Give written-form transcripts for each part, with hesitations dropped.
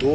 2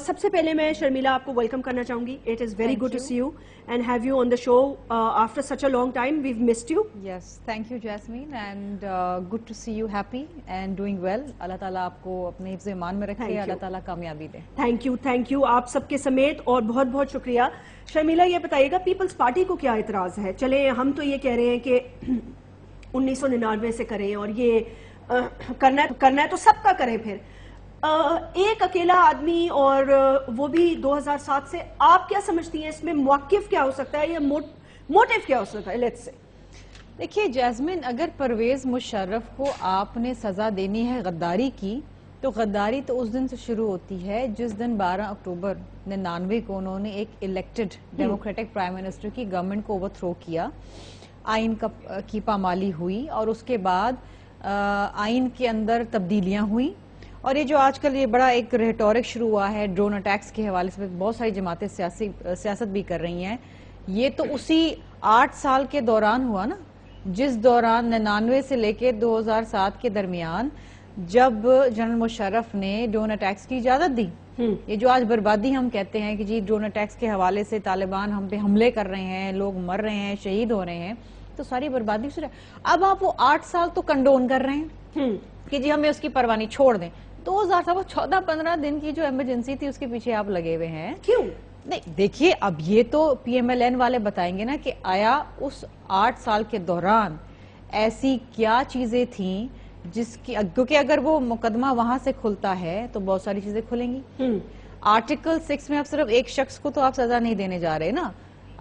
سب سے پہلے میں شرمیلا آپ کو ویلکم کرنا چاہوں گی. It is very good to see you and have you on the show after such a long time. We've missed you. Yes, thank you Jasmine and good to see you happy and doing well. اللہ تعالیٰ آپ کو اپنے حفظ ایمان میں رکھے, اللہ تعالیٰ کامیابی دے. تھینک یو آپ سب کے سمیت, اور بہت بہت شکریہ. شرمیلا یہ بتائیے گا پیپلز پارٹی کو کیا اعتراض ہے؟ چلیں ہم تو یہ کہہ رہے ہیں کہ 1999 سے کریں, اور یہ کرنا ہے تو سب کا کریں. پھر ایک اکیلا آدمی, اور وہ بھی 2007 سے, آپ کیا سمجھتی ہیں اس میں موقف کیا ہو سکتا ہے یا موٹیو کیا ہو سکتا ہے؟ لیٹس سے دیکھیے جیسمین, اگر پرویز مشرف کو آپ نے سزا دینی ہے غداری کی, تو غداری تو اس دن سے شروع ہوتی ہے جس دن 12 اکتوبر 99 کو انہوں نے ایک الیکٹڈ ڈیموکریٹک پرائم منسٹر کی گورنمنٹ کو اوور تھرو کیا, آئین کی پامالی ہوئی, اور اس کے بعد آئین کے اندر تبدیلیاں ہوئیں. اور یہ جو آج کل یہ بڑا ایک ریٹورک شروع ہوا ہے ڈرون اٹیکس کے حوالے سے, بہت ساری جماعتیں سیاست بھی کر رہی ہیں, یہ تو اسی 8 سال کے دوران ہوا نا, جس دوران 99 سے لے کے 2007 کے درمیان جب جنرل مشرف نے ڈرون اٹیکس کی اجازت دی. یہ جو آج بربادی ہم کہتے ہیں کہ جی ڈرون اٹیکس کے حوالے سے طالبان ہم پہ حملے کر رہے ہیں, لوگ مر رہے ہیں, شہید ہو رہے ہیں, تو ساری بربادی سے اب آپ وہ 8 سال تو کنڈون کر رہے ہیں کہ جی ہمیں اس کی پرواہ نہیں, چھوڑ دیں. 2007 14-15 دن کی جو ایمرجنسی تھی اس کے پیچھے آپ لگے ہوئے ہیں. کیوں نہیں دیکھیے, اب یہ تو پی ایم ایل این والے بتائیں گے نا کہ آیا اس 8 سال کے دوران ایسی کیا چیزیں تھیں جس کی, کیونکہ اگر وہ مقدمہ وہاں سے کھلتا ہے تو بہت ساری چیزیں کھلیں گی. آرٹیکل 6 میں اب صرف ایک شخص کو تو آپ سزا نہیں دینے جا رہے نا,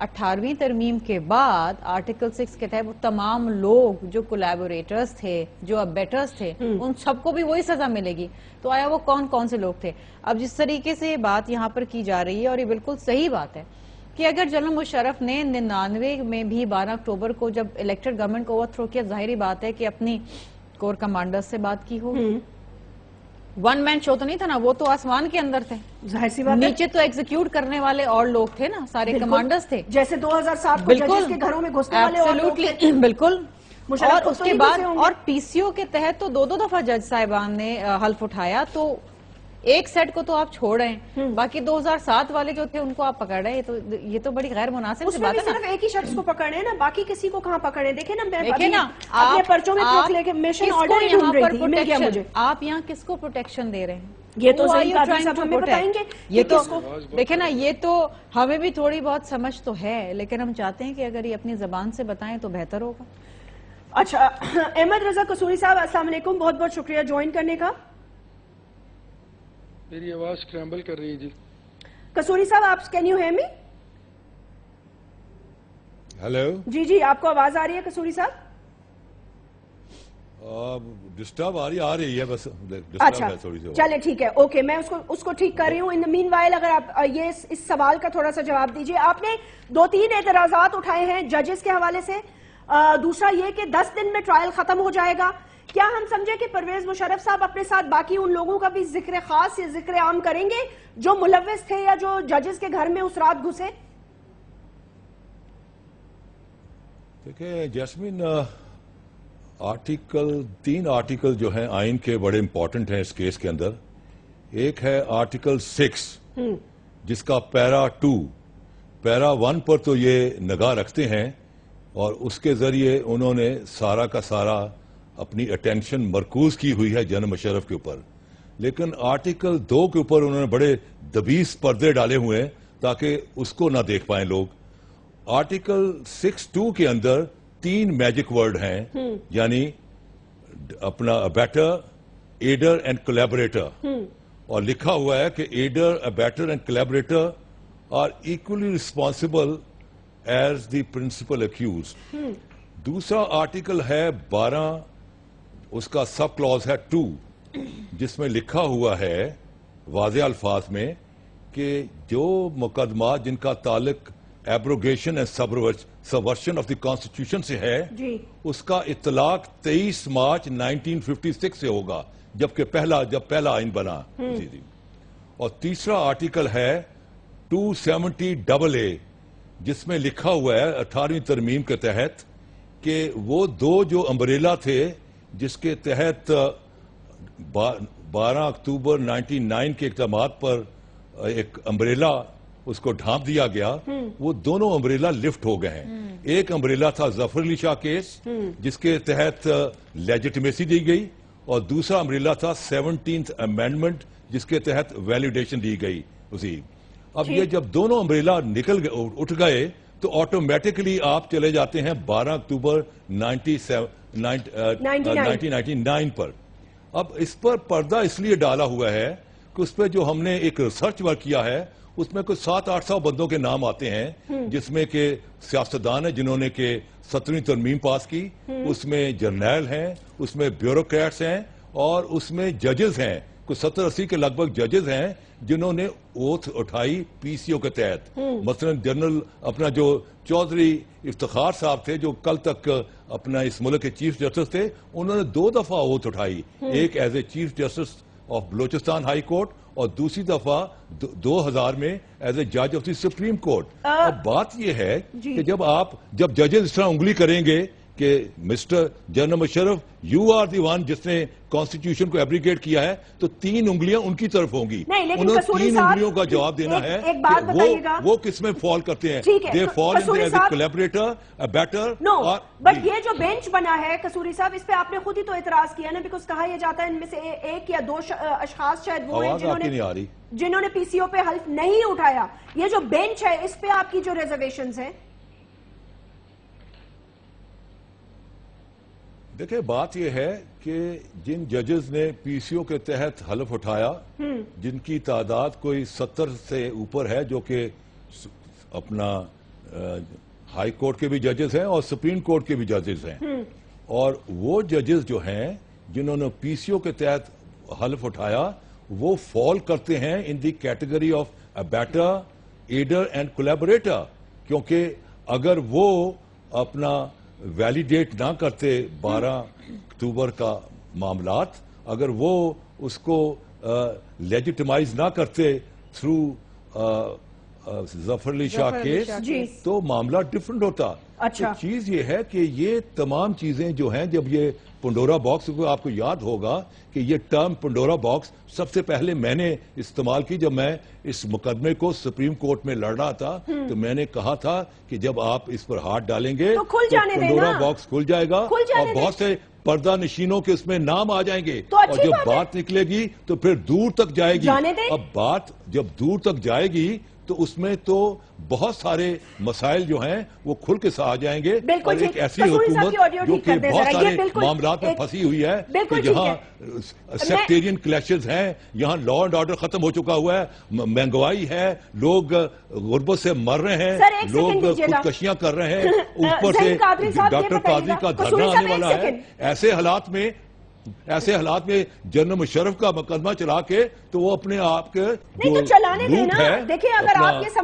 18ویں ترمیم کے بعد آرٹیکل 6 کے تحت وہ تمام لوگ جو کولیبوریٹرز تھے, جو ابیٹرز تھے, ان سب کو بھی وہی سزا ملے گی. تو آیا وہ کون سے لوگ تھے؟ اب جس طریقے سے یہ بات یہاں پر کی جا رہی ہے, اور یہ بالکل صحیح بات ہے کہ اگر جنرل مشرف نے 99 میں بھی 12 اکتوبر کو جب الیکٹڈ گورنمنٹ کو اوور تھرو کیا, ظاہری بات ہے کہ اپنی کور کمانڈرز سے بات کی ہوگی. ون مین شو تو نہیں تھا نا, وہ تو آسمان کے اندر تھے, ظاہر سی بات ہے, نیچے تو ایگزیکیوٹ کرنے والے اور لوگ تھے نا, سارے کمانڈرز تھے, جیسے 2007 کو ججز کے گھروں میں گھسنے والے اور لوگ تھے. بالکل. اور اس کے بعد اور اور پی سی او کے تحت تو 2 دفعہ جج صاحبان نے حلف اٹھایا, تو ایک سیٹ کو تو آپ چھوڑ رہے ہیں, باقی 2007 والے جو تھے ان کو آپ پکڑ رہے ہیں. یہ تو بڑی غیر مناسب سی بات ہے. صرف ایک ہی شخص کو پکڑے نا, باقی کسی کو کہاں پکڑے؟ دیکھیں نا, میں اپنے پرچوں میں پروکلیمیشن آرڈر ہی ڈھونڈ رہی تھی, مل گیا مجھے. آپ یہاں کس کو پروٹیکشن دے رہے ہیں؟ یہ تو صحیح قاضی صاحب ہمیں بتائیں گے. یہ تو دیکھیں نا, یہ تو ہمیں بھی تھوڑی بہت سمجھ تو ہے, لیکن ہم چاہتے ہیں کہ اگر یہ اپنی زبان سے بتائیں تو بہتر ہوگا. اچھا, احمد رضا قصوری صاحب السلام علیکم, بہت بہت شکریہ جوائن کرنے کا. میری آواز اسکریمبل کر رہی ہے جی. قصوری صاحب آپ can you hear me? Hello. جی آپ کو آواز آ رہی ہے قصوری صاحب؟ ڈسٹرب آ رہی ہے بس. اچھا چلے ٹھیک ہے, اوکے, میں اس کو ٹھیک کر رہی ہوں. ان دا مین وائل اگر آپ یہ اس سوال کا تھوڑا سا جواب دیجئے. آپ نے 2-3 اعتراضات اٹھائے ہیں ججز کے حوالے سے. دوسرا یہ کہ 10 دن میں ٹرائل ختم ہو جائے گا. کیا ہم سمجھے کہ پرویز مشرف صاحب اپنے ساتھ باقی ان لوگوں کا بھی ذکر خاص یا ذکر عام کریں گے جو ملوث تھے یا جو ججز کے گھر میں اس رات گھسے؟ دیکھیں جیسمین, 3 آرٹیکل جو ہیں آئین کے بڑے امپورٹنٹ ہیں اس کیس کے اندر. ایک ہے آرٹیکل 6 جس کا پیرا 2, پیرا 1 پر تو یہ نگاہ رکھتے ہیں اور اس کے ذریعے انہوں نے سارا کا سارا اپنی اٹینشن مرکوز کی ہوئی ہے جنرل مشرف کے اوپر. لیکن آرٹیکل 2 کے اوپر انہوں نے بڑے دبیس پردے ڈالے ہوئے ہیں تاکہ اس کو نہ دیکھ پائیں لوگ. آرٹیکل 6(2) کے اندر 3 میجک ورڈ ہیں, یعنی اپنا ابیٹر, ایڈر اینڈ کولیبوریٹر, اور لکھا ہوا ہے کہ aider, abettor and collaborator are equally responsible as the principal accused. دوسرا آرٹیکل ہے 12, اس کا سب کلوز ہے 2, جس میں لکھا ہوا ہے واضح الفاظ میں کہ جو مقدمات جن کا تعلق abrogation and subversion of the constitution سے ہے, اس کا اطلاق 23 مارچ 1956 سے ہوگا, جب پہلا آئین بنا. اور تیسرا آرٹیکل ہے 270AA, جس میں لکھا ہوا ہے 18ویں ترمیم کے تحت کہ وہ 2 جو امبریلا تھے جس کے تحت 12 اکتوبر 99 کے اقدامات پر ایک امبریلا اس کو ڈھانپ دیا گیا، وہ دونوں امبریلا لفٹ ہو گئے ہیں۔ ایک امبریلا تھا ظفر علی شاہ کیس جس کے تحت لیجٹمیسی دی گئی، اور دوسرا امبریلا تھا 17th امینڈمنٹ جس کے تحت ویلیڈیشن دی گئی اسی۔ اب یہ جب دونوں امبریلا اٹھ گئے تو آٹومیٹکلی آپ چلے جاتے ہیں 12 اکتوبر 1999 پر۔ اب اس پر پردہ اس لیے ڈالا ہوا ہے کہ اس پہ جو ہم نے ایک ریسرچ ورک کیا ہے اس میں کوئی 700-800 بندوں کے نام آتے ہیں، جس میں کہ سیاستدان ہیں جنہوں نے کہ 17ویں ترمیم پاس کی، اس میں جرنیل ہیں، اس میں بیوروکریٹس ہیں، اور اس میں ججز ہیں، کوئی 70-80 کے لگ بھگ ججز ہیں جنہوں نے اوتھ اٹھائی پی سی او کے تحت۔ مثلا جنرل اپنا جو چودھری افتخار صاحب تھے جو کل تک اپنا اس ملک کے چیف جسٹس تھے، انہوں نے 2 دفعہ اوتھ اٹھائی، ایک as a chief justice of Balochistan high court اور دوسری دفعہ 2000 میں ایز اے جج آف دی سپریم کورٹ۔ اب بات یہ ہے کہ جب ججز اس طرح انگلی کریں گے کہ mister general Musharraf you are the one جس نے کانسٹیٹیوشن کو ایبریگیٹ کیا ہے، تو 3 انگلیاں ان کی طرف ہوں گی، انہوں نے 3 انگلیوں کا جواب دینا ہے کہ وہ کس میں فال کرتے ہیں۔ They fall in as a collaborator, abettor. But یہ جو بینچ بنا ہے قصوری صاحب، اس پہ آپ نے خود ہی تو اعتراض کیا نا، بیکاز کہا یہ جاتا ہے ان میں سے 1 یا 2 اشخاص شاید وہ ہیں جنہوں نے پی سی او پہ حلف نہیں اٹھایا۔ یہ جو بینچ ہے اس پہ آپ کی جو ریزرویشنز ہیں؟ دیکھیں بات یہ ہے کہ جن ججز نے پی سی او کے تحت حلف اٹھایا، جن کی تعداد کوئی 70 سے اوپر ہے، جو کہ اپنا ہائی کورٹ کے بھی ججز ہیں اور سپریم کورٹ کے بھی ججز ہیں، اور وہ ججز جو ہیں جنہوں نے پی سی او کے تحت حلف اٹھایا وہ فال کرتے ہیں in the category of abettor, aider and collaborator, کیونکہ اگر وہ اپنا ویلیڈیٹ نہ کرتے 12 اکتوبر کا معاملات، اگر وہ اس کو لیجیٹمائز نہ کرتے تھرو ظفر علی شاہ کیس، تو معاملہ ڈیفرنٹ ہوتا۔ اچھا، چیز یہ ہے کہ یہ تمام چیزیں جو ہیں، جب یہ پنڈورا باکس کو آپ کو یاد ہوگا کہ یہ ٹرم پنڈورا باکس سب سے پہلے میں نے استعمال کی جب میں اس مقدمے کو سپریم کورٹ میں لڑ رہا تھا، تو میں نے کہا تھا کہ جب آپ اس پر ہاتھ ڈالیں گے تو پنڈورا باکس کھل جائے گا اور بہت سے پردہ نشینوں کے اس میں نام آ جائیں گے، اور جب بات نکلے گی تو پھر دور تک جائے گی۔ اب بات جب دور تک جائے گی تو اس میں تو بہت سارے مسائل جو ہیں وہ کھل کے آ جائیں گے، اور ایک ایسی حکومت جو کہ بہت سارے معاملات میں پھنسی ہوئی ہے کہ جہاں سیکٹیرین کلیشز ہیں، یہاں لا اینڈ آرڈر ختم ہو چکا ہوا ہے، مہنگائی ہے، لوگ غربت سے مر رہے ہیں، لوگ خودکشیاں کر رہے ہیں، اوپر سے ڈاکٹر قاضی کا دھرنا آنے والا ہے۔ ایسے حالات میں جنرل مشرف کا مقدمہ چلا کے تو وہ اپنے آپ کے جو لوپ ہے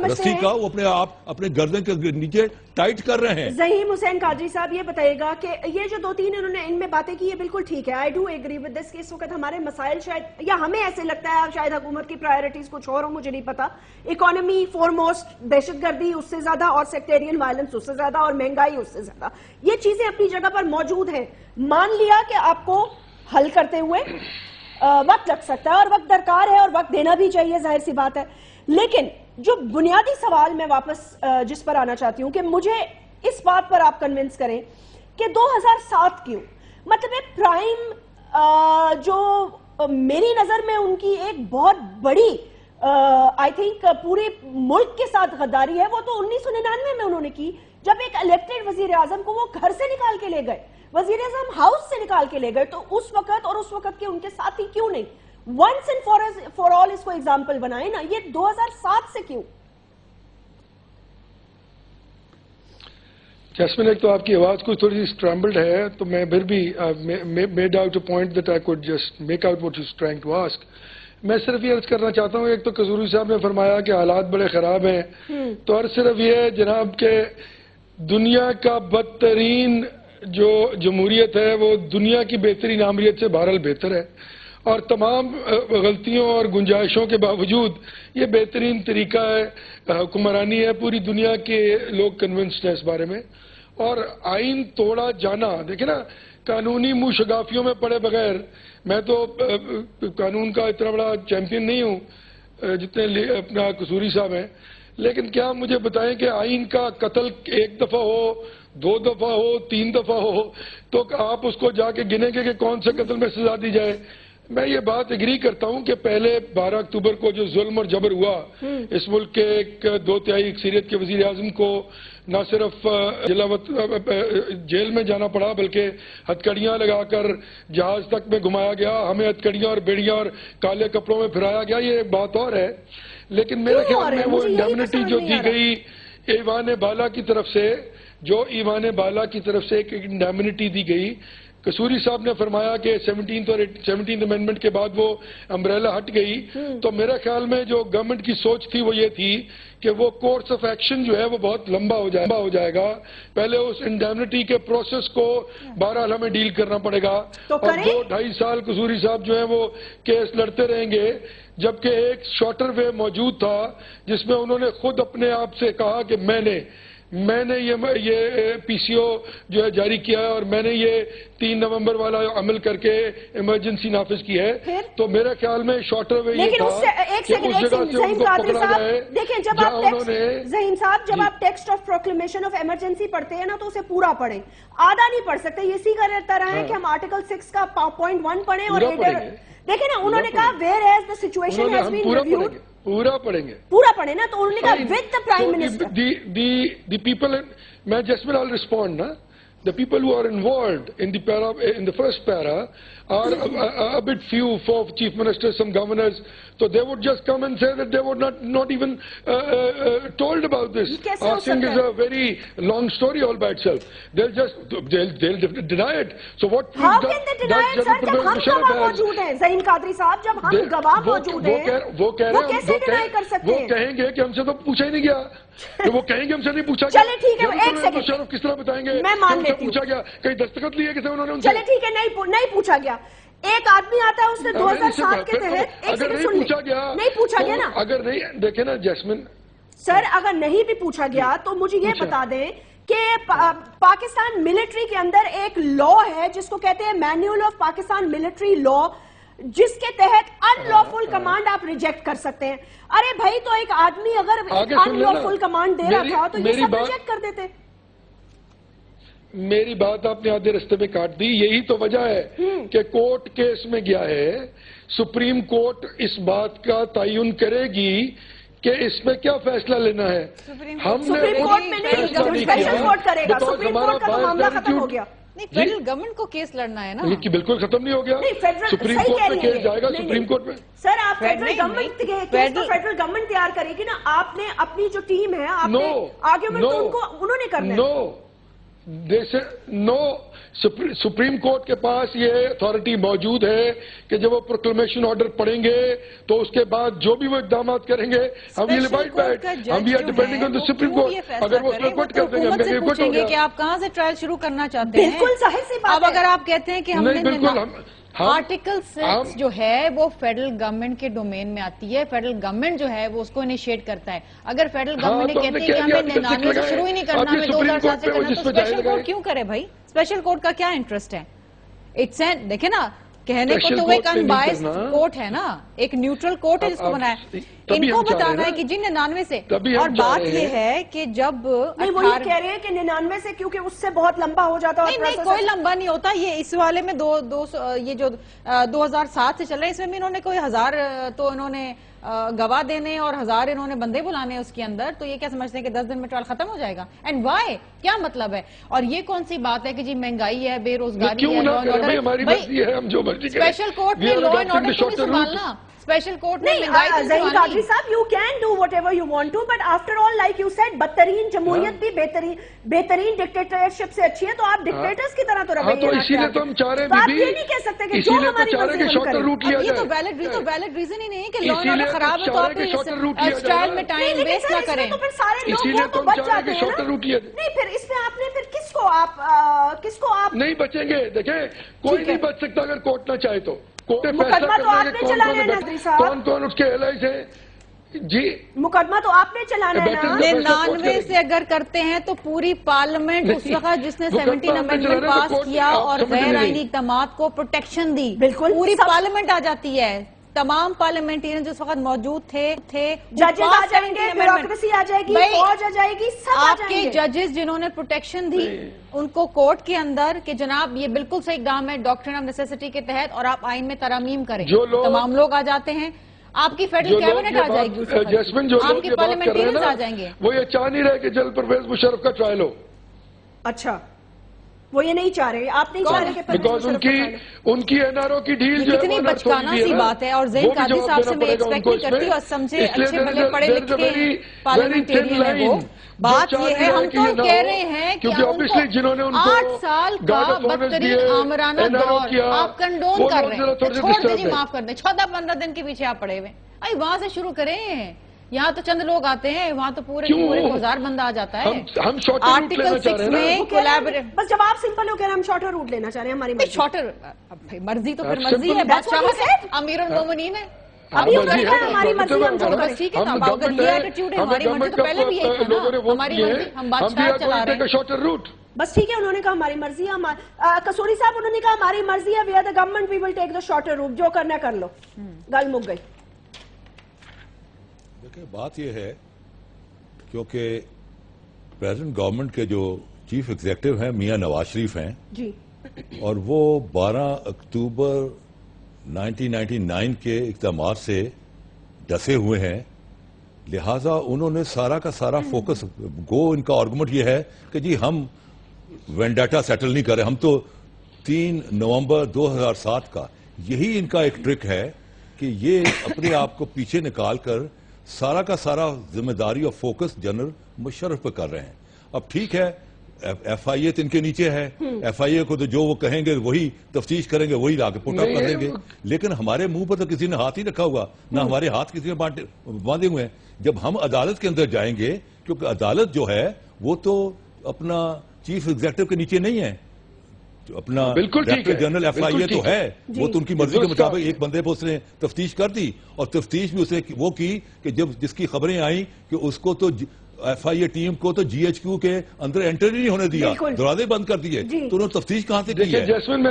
رسی کا، وہ اپنے آپ اپنے گردن کے نیچے ٹائٹ کر رہے ہیں۔ ظہیم حسین قادری صاحب یہ بتائیے گا کہ یہ جو 2-3 انہوں نے ان میں باتیں کی، یہ بالکل ٹھیک ہے، I do agree with this, کہ اس وقت ہمارے مسائل شاید، یا ہمیں ایسے لگتا ہے شاید حکومت کی پرائیورٹیز کچھ اور ہوں، مجھے نہیں پتا، اکانومی فورموسٹ، دہشت گردی اس سے زیادہ، اور سیکٹیرین وائلنس اس سے زیادہ، اور مہنگائی اس سے زیادہ، یہ چیزیں اپنی جگہ پر موجود ہیں۔ مان لیا کہ آپ کو حل کرتے ہوئے وقت لگ سکتا ہے اور وقت درکار ہے اور وقت دینا بھی چاہیے، ظاہر سی بات ہے، لیکن جو بنیادی سوال میں واپس جس پر آنا چاہتی ہوں کہ مجھے اس بات پر آپ کنونس کریں کہ 2007 کیوں، مطلب ایک پرائم جو میری نظر میں ان کی ایک بہت بڑی آئی تھنک پورے ملک کے ساتھ غداری ہے، وہ تو 1999 میں انہوں نے کی، جب ایک الیکٹڈ وزیر اعظم کو وہ گھر سے نکال کے لے گئے، وزیر اعظم ہاؤس سے نکال کے لے گئے، تو اس وقت اور اس وقت کے ان کے ساتھی کیوں نہیں ونس اینڈ فار آل اس کو ایگزامپل بنائے نا، یہ 2007 سے کیوں؟ جیسمین، ایک تو آپ کی آواز کچھ تھوڑی سی اسکرامبلڈ ہے، تو میں پھر بھی made out a point that I could just make out what you are trying to ask. میں صرف یہ عرض کرنا چاہتا ہوں، ایک تو قصوری صاحب نے فرمایا کہ حالات بڑے خراب ہیں، تو عرض صرف یہ ہے جناب کہ دنیا کا بدترین جو جمہوریت ہے وہ دنیا کی بہترین آمریت سے بہرحال بہتر ہے، اور تمام غلطیوں اور گنجائشوں کے باوجود یہ بہترین طریقہ ہے حکمرانی ہے، پوری دنیا کے لوگ کنونسڈ ہیں اس بارے میں۔ اور آئین توڑا جانا، دیکھیں نا، قانونی منہ شگافیوں میں پڑے بغیر، میں تو قانون کا اتنا بڑا چیمپئن نہیں ہوں، جتنے اپنا قصوری صاحب ہیں، لیکن کیا مجھے بتائیں کہ آئین کا قتل ایک دفعہ ہو، 2 دفعہ ہو، 3 دفعہ ہو، تو آپ اس کو جا کے گنیں گے کہ کون سے قتل میں سزا دی جائے؟ میں یہ بات اگری کرتا ہوں کہ پہلے 12 اکتوبر کو جو ظلم اور جبر ہوا اس ملک کے ایک 2/3 اکثریت کے وزیر اعظم کو نہ صرف جیل میں جانا پڑا بلکہ ہتھکڑیاں لگا کر جہاز تک میں گھمایا گیا، ہمیں ہتھکڑیاں اور بیڑیاں اور کالے کپڑوں میں پھرایا گیا، یہ ایک بات اور ہے۔ لیکن میرے خیال میں وہ انڈیمنٹی جو دی گئی ایوان بالا کی طرف سے، ایک انڈیمنٹی دی گئی، قصوری صاحب نے فرمایا کہ 17th امینڈمنٹ کے بعد وہ امبریلا ہٹ گئی، تو میرے خیال میں جو گورنمنٹ کی سوچ تھی وہ یہ تھی کہ وہ کورس آف ایکشن جو ہے وہ بہت لمبا ہو جائے گا، پہلے اس انڈیمنٹی کے پروسیس کو بہرحال ہمیں ڈیل کرنا پڑے گا، اور 2-2.5 سال قصوری صاحب جو ہیں وہ کیس لڑتے رہیں گے، جبکہ ایک شارٹر وے موجود تھا جس میں انہوں نے خود اپنے آپ سے کہا کہ میں نے یہ پی سی او جو ہے جاری کیا ہے اور میں نے یہ 3 نومبر والا عمل کر کے ایمرجنسی نافذ کی ہے، تو میرے خیال میں شارٹر وے یہ تھا کہ اس جگہ سے ان کو پکڑا جائے جہاں انہوں نے۔ ذہین صاحب، جب آپ text of proclamation of emergency پڑھتے ہیں نا تو اسے پورا پڑھیں، آدھا نہیں پڑھ سکتے۔ یہ اسی کا طرح ہے کہ ہم آرٹیکل 6 کا پوائنٹ 1 پڑھیں اور دیکھیں نا، انہوں نے کہا where as the situation has been reviewed, پورا پڑھیں گے، پورا پڑھیں نا، تو انہوں نے کہا with the prime minister. The people, میں Jasmine, I'll respond نا. The people who are involved in the first para are a bit few for chief ministers, some governors. So they would just come and say that they were not even told about this. Asking is a very long story all by itself. They'll deny it. So what proves How can they deny it, sir? جب ہم گواہ موجود ہیں، ذہین قادری صاحب، جب ہم گواہ موجود ہیں، وہ کیسے ڈینائی کر سکتے ہیں؟ وہ کہیں گے کہ ہم سے تو پوچھا ہی نہیں گیا، وہ کہیں گے ہم سے نہیں پوچھا گیا۔ چلے ٹھیک ہے، ایک سیکنڈ، شرف کس طرح بتائیں گے؟ میں مان لیتی ہوں، پوچھا گیا، کہیں دستخط لیے کسی انہوں نے؟ چلے ٹھیک ہے، نہیں پوچھا گیا۔ ایک آدمی آتا ہے، اس نے 2007 کے تحت، اگر نہیں پوچھا گیا، نہیں پوچھا گیا نا، اگر نہیں، دیکھیں نا جیسمن سر، اگر نہیں بھی پوچھا گیا تو مجھے یہ بتا دیں کہ پاکستان ملٹری کے اندر ایک لا ہے جس کو کہتے ہیں مینیول آف پاکستان ملٹری لا، جس کے تحت ان لافل کمانڈ آپ ریجیکٹ کر سکتے ہیں۔ ارے بھائی، تو ایک آدمی اگر ان لافل کمانڈ دے رہا تھا تو یہ سب ریجیکٹ کر دیتے۔ میری بات آپ نے آدھے رستے میں کاٹ دی۔ یہی تو وجہ ہے کہ کورٹ کیس میں گیا ہے، سپریم کورٹ اس بات کا تعین کرے گی کہ اس میں کیا فیصلہ لینا ہے۔ ہم نے سپریم کورٹ میں نہیں، اسپیشل کورٹ کرے گا۔ سپریم کورٹ کا تو معاملہ ختم ہو گیا۔ نہیں، فیڈرل گورنمنٹ کو کیس لڑنا ہے نا، یہ بالکل ختم نہیں ہو گیا۔ سپریم کورٹ میں کیس جائے گا، سپریم کورٹ میں۔ سر، آپ فیڈرل گورنمنٹ تیار کرے گی نا، آپ نے اپنی جو ٹیم ہے، آپ نے آرگیومنٹ تو انہوں نے کرنا ہے۔ نو، سپریم کورٹ کے پاس یہ اتھارٹی موجود ہے کہ جب وہ پروکلیمیشن آرڈر پڑھیں گے تو اس کے بعد جو بھی وہ اقدامات کریں گے، ہم یہ depending on the supreme court. اگر وہ سپورٹ کر دیں گے، حکومت سے پوچھیں گے کہ آپ کہاں سے ٹرائل شروع کرنا چاہتے ہیں۔ بالکل ظاہر سی بات ہے۔ اب اگر آپ کہتے ہیں کہ ہم نے آرٹیکل 6 جو ہے وہ فیڈرل گورنمنٹ کے ڈومین میں آتی ہے، فیڈرل گورنمنٹ جو ہے وہ اس کو انیشیٹ کرتا ہے۔ اگر فیڈرل گورنمنٹ نے کہتے ہیں کہ ہمیں 99 سے شروع ہی نہیں کرنا، ہمیں 2007 سے کرنا، تو اسپیشل کورٹ کیوں کرے بھائی؟ اسپیشل کورٹ کا کیا انٹرسٹ ہے؟ دیکھیں نا، کہنے کو تو وہ ایک انبائسڈ کورٹ ہے نا، ایک نیوٹرل کورٹ ہے جس کو بنایا۔ ان کو بتانا ہے کہ جی 99 سے، اور بات یہ ہے کہ جب نہیں، وہ یہ کہہ رہے ہیں کہ 99 سے، کیونکہ اس سے بہت لمبا ہو جاتا ہے۔ نہیں، کوئی لمبا نہیں ہوتا۔ یہ اس والے میں یہ جو 2007 سے چل رہے ہیں، اس میں بھی انہوں نے کوئی 1000 تو انہوں نے گواہ دینے اور 1000 انہوں نے بندے بلانے اس کے اندر، تو یہ کیا سمجھتے ہیں کہ 10 دن میں ٹرائل ختم ہو جائے گا؟ اینڈ وائی، کیا مطلب ہے؟ اور یہ کون سی بات ہے کہ جی مہنگائی ہے، بے روزگاری ہے، اسپیشل کورٹ میں لا اینڈ آرڈر کیوں نہیں سنبھالنا؟ اسپیشل کورٹ میں ذہین قادری صاحب، you can do whatever you want to, but after all, like you said, بدترین جمہوریت بھی بہترین ڈکٹیٹرشپ سے اچھی ہے، تو آپ ڈکٹیٹرز کی طرح تو رویے تو اسی لیے تو ہم چاہ رہے ہیں، آپ یہ نہیں کہہ سکتے کہ جو ہماری مرضی ہم کریں۔ یہ تو ویلڈ ریزن ہی نہیں ہے کہ لا اینڈ آرڈر خراب ہے تو آپ اسٹائل میں ٹائم ویسٹ نہ کریں۔ تو پھر سارے لوگ تو بچ جاتے ہیں نا۔ نہیں، پھر اس میں آپ نے پھر کس کو آپ نہیں بچیں گے؟ دیکھیں، کوئی نہیں بچ سکتا اگر کورٹ نہ چاہے تو۔ مقدمہ تو آپ نے چلانا ہے نظری صاحب، کون اس کے الائز ہیں؟ جی، مقدمہ تو آپ نے چلانا ہے نا۔ 99 سے اگر کرتے ہیں تو پوری پارلیمنٹ اس وقت جس نے 17 امینڈمنٹ پاس کیا اور غیر آئینی اقدامات کو پروٹیکشن دی، بالکل پوری پارلیمنٹ آ جاتی ہے۔ تمام پارلیمنٹرین جو اس وقت موجود تھے ججز آ جائیں گے, بیوروکریسی آ جائے گی, فوج آ جائے گی, سب آ آپ کے ججز جنہوں نے پروٹیکشن دی ان کو کورٹ کے اندر کہ جناب یہ بالکل صحیح کام ہے ڈاکٹرن آف نیسیسٹی کے تحت اور آپ آئین میں ترامیم کریں, تمام لوگ آ جاتے ہیں. آپ کی فیڈرل کیبنٹ آ جائے گی, آپ کی پارلیمنٹرینز آ جائیں گے. وہ یہ چاہ نہیں رہے کہ جنرل پرویز مشرف کا ٹرائل ہو. اچھا, وہ یہ نہیں چاہ رہے, آپ نہیں چاہ رہے کہ بیکاز ان کی این آر او کی ڈھیل جو ہے کتنی بچکانہ سی بات ہے, اور زین قاضی صاحب سے میں ایکسپیکٹ نہیں کرتی اور سمجھے اچھے بھلے پڑھے لکھے پارلیمنٹرین ہے وہ. بات یہ ہے ہم تو کہہ رہے ہیں کہ ان کو 8 سال کا بدترین آمرانہ دور آپ کنڈون کر رہے ہیں, چھوڑ دیجیے, معاف کر دیں, 14-15 دن کے پیچھے آپ پڑے ہوئے. ابھی وہاں سے شروع کریں, یہاں تو چند لوگ آتے ہیں, وہاں تو پورے 1000 بندہ آ جاتا ہے. آرٹیکل 6 میں کولیبریٹ, بس جواب سمپل ہو, کہہ رہے ہم شارٹر روٹ لینا چاہ رہے ہیں, ہماری مرضی. شارٹر مرضی تو پھر مرضی ہے, بادشاہ امیر المومنین ہے. ابھی ہماری مرضی ہم چھوڑ بس ٹھیک ہے, تو اگر یہ ایٹیٹیوڈ ہے ہماری مرضی تو پہلے بھی یہی تھا نا, ہماری مرضی, ہم بادشاہ چلا رہے ہیں. بس ٹھیک ہے, انہوں نے کہا ہماری مرضی ہے. قصوری صاحب انہوں نے کہا ہماری مرضی ہے, we are the government, we will take the shorter route, جو کرنا کر لو, گل مک گئی. دیکھیں بات یہ ہے کیونکہ پریزیڈنٹ گورنمنٹ کے جو چیف ایگزیکٹو ہیں میاں نواز شریف ہیں جی, اور وہ 12 اکتوبر 1999 کے اقدامات سے ڈسے ہوئے ہیں, لہٰذا انہوں نے سارا کا سارا فوکس ان کا آرگومنٹ یہ ہے کہ جی ہم وینڈیٹا سیٹل نہیں کر رہے, ہم تو 3 نومبر 2007 کا, یہی ان کا ایک ٹرک ہے کہ یہ اپنے آپ کو پیچھے نکال کر سارا کا سارا ذمہ داری اور فوکس جنرل مشرف پہ کر رہے ہیں. اب ٹھیک ہے, ایف آئی اے تو ان کے نیچے ہے, ایف آئی اے کو تو جو وہ کہیں گے وہی تفتیش کریں گے, وہی لا کے پٹ اپ کر دیں گے, لیکن ہمارے منہ پر تو کسی نے ہاتھ ہی رکھا ہوا, نہ ہمارے ہاتھ کسی نے باندھے ہوئے ہیں. جب ہم عدالت کے اندر جائیں گے, کیونکہ عدالت جو ہے وہ تو اپنا چیف ایگزیکٹو کے نیچے نہیں ہے, اپنا ڈائریکٹر جنرل ایف آئی اے تو ہے, وہ تو ان کی مرضی کے مطابق ایک بندے پہ اس نے تفتیش کر دی, اور تفتیش بھی اسے وہ کی کہ جس کی خبریں آئیں کہ اس کو تو ایف آئی اے ٹیم کو تو جی ایچ کیو کے اندر انٹر نہیں ہونے دیا, دروازے بند کر دیے, تو انہوں نے تفتیش کہاں سے کی ہے.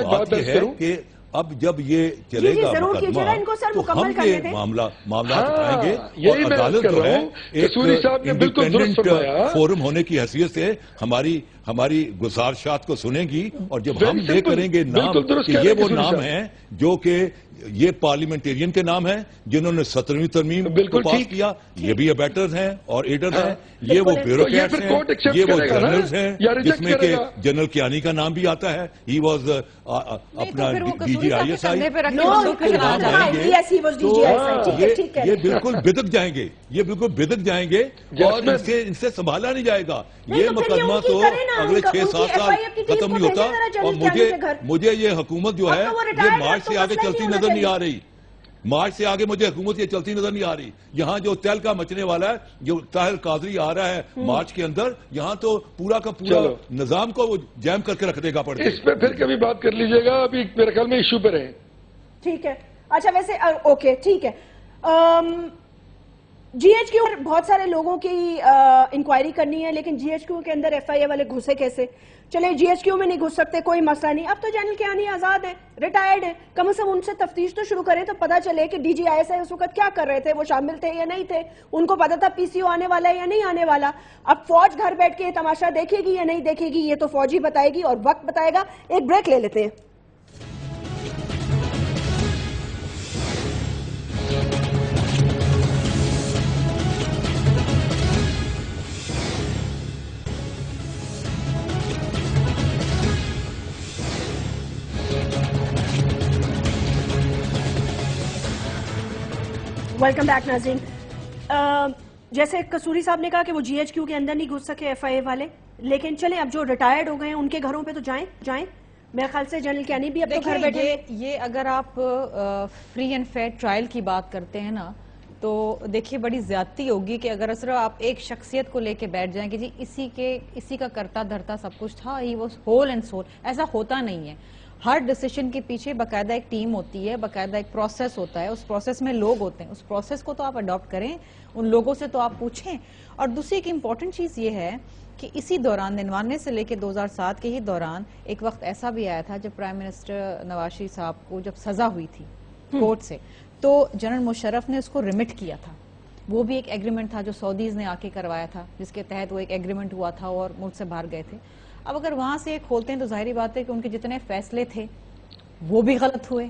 بات یہ ہے کہ اب جب یہ چلے گا مقدمہ تو ہم یہ معاملات اٹھائیں گے, اور عدالت جو ہے ایک انڈیپینڈنٹ فورم ہونے کی حیثیت سے ہماری گزارشات کو سنیں گی, اور جب ہم یہ کریں گے نام کہ یہ وہ نام ہیں جو کہ یہ پارلیمنٹرین کے نام ہیں جنہوں نے 17ویں ترمیم کو پاس کیا, یہ بھی ابیٹرز ہیں اور ایڈرز ہیں, یہ وہ بیوروکریٹس ہیں, یہ وہ جنرلز ہیں جس میں کہ جنرل کیانی کا نام بھی آتا ہے, ہی واز اپنا D G I S I, یہ بالکل بدک جائیں گے, یہ بالکل بدک جائیں گے, اور ان سے سنبھالا نہیں جائے گا. یہ مقدمہ تو اگلے 6-7 سال ختم نہیں ہوتا, اور مجھے یہ حکومت جو ہے یہ مارچ سے آگے چلتی نظر نہیں آ رہی, مارچ سے آگے مجھے حکومت یہ چلتی نظر نہیں آ رہی. یہاں جو تل کا مچنے والا ہے, جو طاہر قادری آ رہا ہے مارچ کے اندر, یہاں تو پورا کا پورا نظام کو وہ جیم کر کے رکھ دے گا. پڑ اس پہ پھر کبھی بات کر لیجئے گا, ابھی میرے خیال میں ایشو پہ رہے. ٹھیک ہے, اچھا ویسے اوکے ٹھیک ہے. جی ایچ کیو بہت سارے لوگوں کی انکوائری کرنی ہے, لیکن جی ایچ کیو کے اندر ایف آئی اے والے گھسے کیسے؟ چلے جی ایچ کیو میں نہیں گھس سکتے, کوئی مسئلہ نہیں, اب تو جنرل کیانی آزاد ہے, ریٹائرڈ ہے, کم از کم ان سے تفتیش تو شروع کریں تو پتا چلے کہ D G I S I اس وقت کیا کر رہے تھے, وہ شامل تھے یا نہیں تھے, ان کو پتا تھا پی سی او آنے والا ہے یا نہیں آنے والا. اب فوج گھر بیٹھ کے تماشا دیکھے گی یا نہیں دیکھے گی, یہ تو فوج ہی بتائے گی اور وقت بتائے گا. ایک بریک لے لیتے ہیں. ویلکم بیک ناظرین. جیسے قصوری صاحب نے کہا کہ وہ جی ایچ کیو کے اندر نہیں گھس سکے ایف آئی اے والے, لیکن چلیں اب جو ریٹائرڈ ہو گئے ہیں ان کے گھروں پہ تو جائیں. میرے خیال سے جنرل کیانی بھی اب تو گھر بیٹھے. یہ اگر آپ فری اینڈ فیئر ٹرائل کی بات کرتے ہیں نا, تو دیکھیے بڑی زیادتی ہوگی کہ اگر صرف آپ ایک شخصیت کو لے کے بیٹھ جائیں کہ جی اسی کا کرتا دھرتا سب کچھ تھا, he was whole and civil, ایسا ہوتا نہیں ہے. ہر ڈیسیشن کے پیچھے باقاعدہ ایک ٹیم ہوتی ہے, باقاعدہ ایک پروسیس ہوتا ہے, اس پروسیس میں لوگ ہوتے ہیں, اس پروسیس کو تو آپ اڈاپٹ کریں, ان لوگوں سے تو آپ پوچھیں. اور دوسری ایک امپورٹنٹ چیز یہ ہے کہ اسی دوران 99 سے لے کے 2007 کے ہی دوران ایک وقت ایسا بھی آیا تھا جب پرائم منسٹر نواز شریف صاحب کو جب سزا ہوئی تھی کورٹ سے, تو جنرل مشرف نے اس کو ریمٹ کیا تھا. وہ بھی ایک ایگریمنٹ تھا جو سعودیز نے آ کے کروایا تھا, جس کے تحت وہ ایک ایگریمنٹ ہوا تھا اور ملک سے باہر گئے تھے. اب اگر وہاں سے کھولتے ہیں تو ظاہری بات ہے کہ ان کے جتنے فیصلے تھے وہ بھی غلط ہوئے,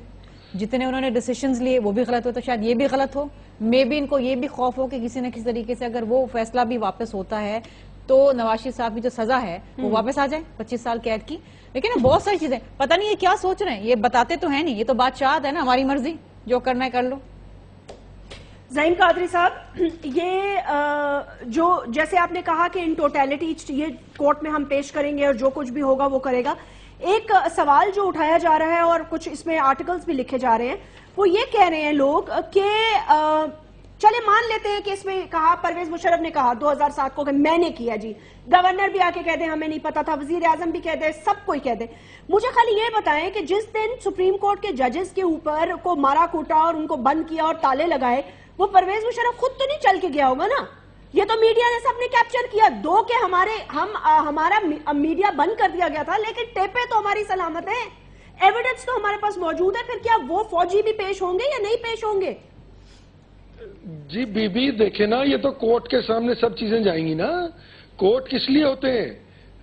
جتنے انہوں نے ڈیسیشنز لیے وہ بھی غلط ہوئے, تو شاید یہ بھی غلط ہو. مے بی ان کو یہ بھی خوف ہو کہ کسی نہ کسی طریقے سے اگر وہ فیصلہ بھی واپس ہوتا ہے تو نواز شریف صاحب کی جو سزا ہے وہ واپس آ جائے 25 سال قید کی. لیکن بہت ساری چیزیں پتہ نہیں یہ کیا سوچ رہے ہیں, یہ بتاتے تو ہیں نہیں, یہ تو بادشاہت ہے نا, ہماری مرضی, جو کرنا ہے کر لو. زعیم قادری صاحب, یہ جو جیسے آپ نے کہا کہ ان ٹوٹیلٹی یہ کورٹ میں ہم پیش کریں گے اور جو کچھ بھی ہوگا وہ کرے گا, ایک سوال جو اٹھایا جا رہا ہے اور کچھ اس میں آرٹیکلز بھی لکھے جا رہے ہیں, وہ یہ کہہ رہے ہیں لوگ کہ چلے مان لیتے ہیں کہ اس میں کہا پرویز مشرف نے کہا 2007 کو کہ میں نے کیا, جی گورنر بھی آ کے کہہ دے ہمیں نہیں پتا تھا, وزیر اعظم بھی کہہ دے, سب کوئی کہہ دے. مجھے خالی یہ بتائیں کہ جس دن سپریم کورٹ کے ججز کے اوپر کو مارا کوٹا اور ان کو بند کیا اور تالے لگائے, وہ پرویز مشرف خود تو نہیں چل کے گیا ہوگا نا, یہ تو میڈیا نے سب نے کیپچر کیا. دو کہ ہمارا میڈیا بند کر دیا گیا تھا, لیکن ٹیپے تو ہماری سلامت ہے, ایویڈنس تو ہمارے پاس موجود ہے. پھر کیا وہ فوجی بھی پیش ہوں گے یا نہیں پیش ہوں گے؟ جی بی بی دیکھیں نا, یہ تو کورٹ کے سامنے سب چیزیں جائیں گی نا. کورٹ کس لیے ہوتے ہیں؟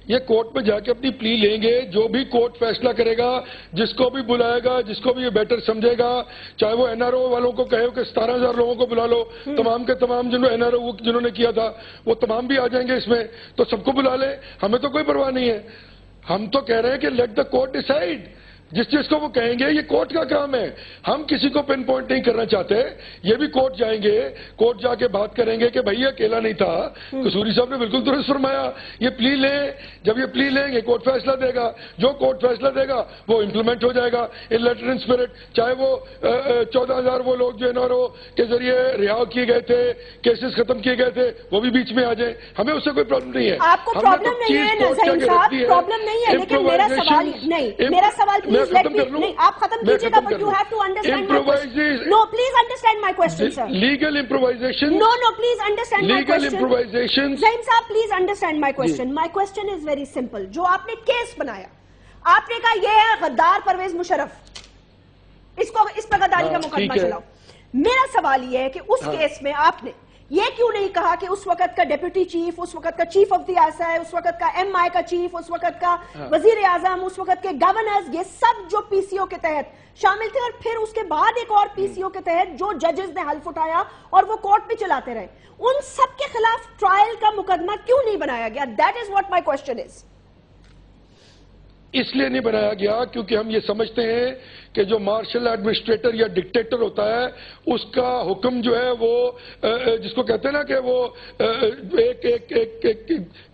یہ کورٹ میں جا کے اپنی پلی لیں گے, جو بھی کورٹ فیصلہ کرے گا, جس کو بھی بلائے گا, جس کو بھی یہ بیٹر سمجھے گا, چاہے وہ این آر او والوں کو کہے کہ 17,000 لوگوں کو بلا لو, تمام کے تمام این آر او جنہوں نے کیا تھا وہ تمام بھی آ جائیں گے اس میں, تو سب کو بلا لے, ہمیں تو کوئی پرواہ نہیں ہے. ہم تو کہہ رہے ہیں کہ لیٹ دا کورٹ ڈیسائیڈ. جس چیز کو وہ کہیں گے یہ کورٹ کا کام ہے, ہم کسی کو پن پوائنٹ نہیں کرنا چاہتے. یہ بھی کورٹ جائیں گے, کورٹ جا کے بات کریں گے کہ بھائی اکیلا نہیں تھا. قصوری صاحب نے بالکل درست فرمایا, یہ پلی لیں, جب یہ پلی لیں گے کورٹ فیصلہ دے گا, جو کورٹ فیصلہ دے گا وہ امپلیمنٹ ہو جائے گا ان لیٹر ان اسپرٹ. چاہے وہ 14,000 وہ لوگ جو این آر او کے ذریعے رہا کیے گئے تھے, کیسز ختم کیے گئے تھے, وہ بھی بیچ میں آ جائیں, ہمیں اس سے کوئی پرابلم نہیں ہے. آپ کو پرابلم نہیں ہے نظیم صاحب, پرابلم نہیں ہے, لیکن میرا سوال نہیں, میرا سوال آپ ختم کیجئے گا, but you have to understand my question. No, please understand my question, sir. Legal improvisation. No, please understand my question. Legal improvisation. زعیم صاحب, please understand my question. My question is very simple. جو آپ نے case بنایا, آپ نے کہا یہ ہے غدار پرویز مشرف, اس پہ غداری کا مقدمہ چلاؤ. میرا سوال یہ ہے کہ اس کیس میں آپ نے یہ کیوں نہیں کہا کہ اس وقت کا ڈیپٹی چیف, اس وقت کا chief of the S I, اس وقت کا ایم آئی کا چیف, اس وقت کا وزیر اعظم, اس وقت کے گورنرز, یہ سب جو پی سی او کے تحت شامل تھے, اور پھر اس کے بعد ایک اور پی سی او کے تحت جو ججز نے حلف اٹھایا اور وہ کورٹ بھی چلاتے رہے, ان سب کے خلاف ٹرائل کا مقدمہ کیوں نہیں بنایا گیا؟ That is what my question is. اس لیے نہیں بنایا گیا کیونکہ ہم یہ سمجھتے ہیں کہ جو مارشل ایڈمنسٹریٹر یا ڈکٹیٹر ہوتا ہے اس کا حکم جو ہے وہ جس کو کہتے ہیں نا کہ وہ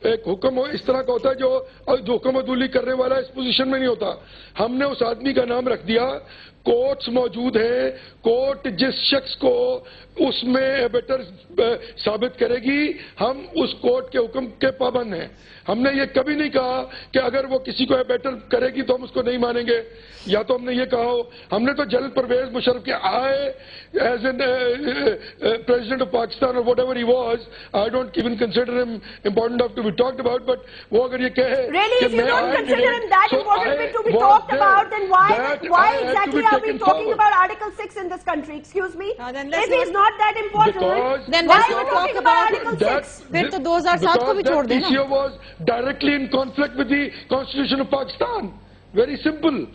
ایک حکم اس طرح کا ہوتا ہے جو حکم عدولی کرنے والا اس پوزیشن میں نہیں ہوتا. ہم نے اس آدمی کا نام رکھ دیا, کورٹس موجود ہیں, کورٹ جس شخص کو اس میں بیٹر ثابت کرے گی, ہم اس کورٹ کے حکم کے پابند ہیں. ہم نے یہ کبھی نہیں کہا کہ اگر وہ کسی کو بیٹر کرے گی تو ہم اس کو نہیں مانیں گے, یا تو ہم نے یہ کہا ہو. ہم نے تو جنرل پرویز مشرف کے آئے as an president of Pakistan اور whatever he was, I don't even consider him important enough to be talked about, but وہ اگر یہ کہے Really, if you don't consider him that important to be talked about, then why exactly are we talking about Article 6 in this country? Excuse me? If he's not that important, then why are we talking about Article 6? پھر تو 2007 کو بھی چھوڑ دینا. PCO was directly in conflict with the Constitution of Pakistan. Very simple.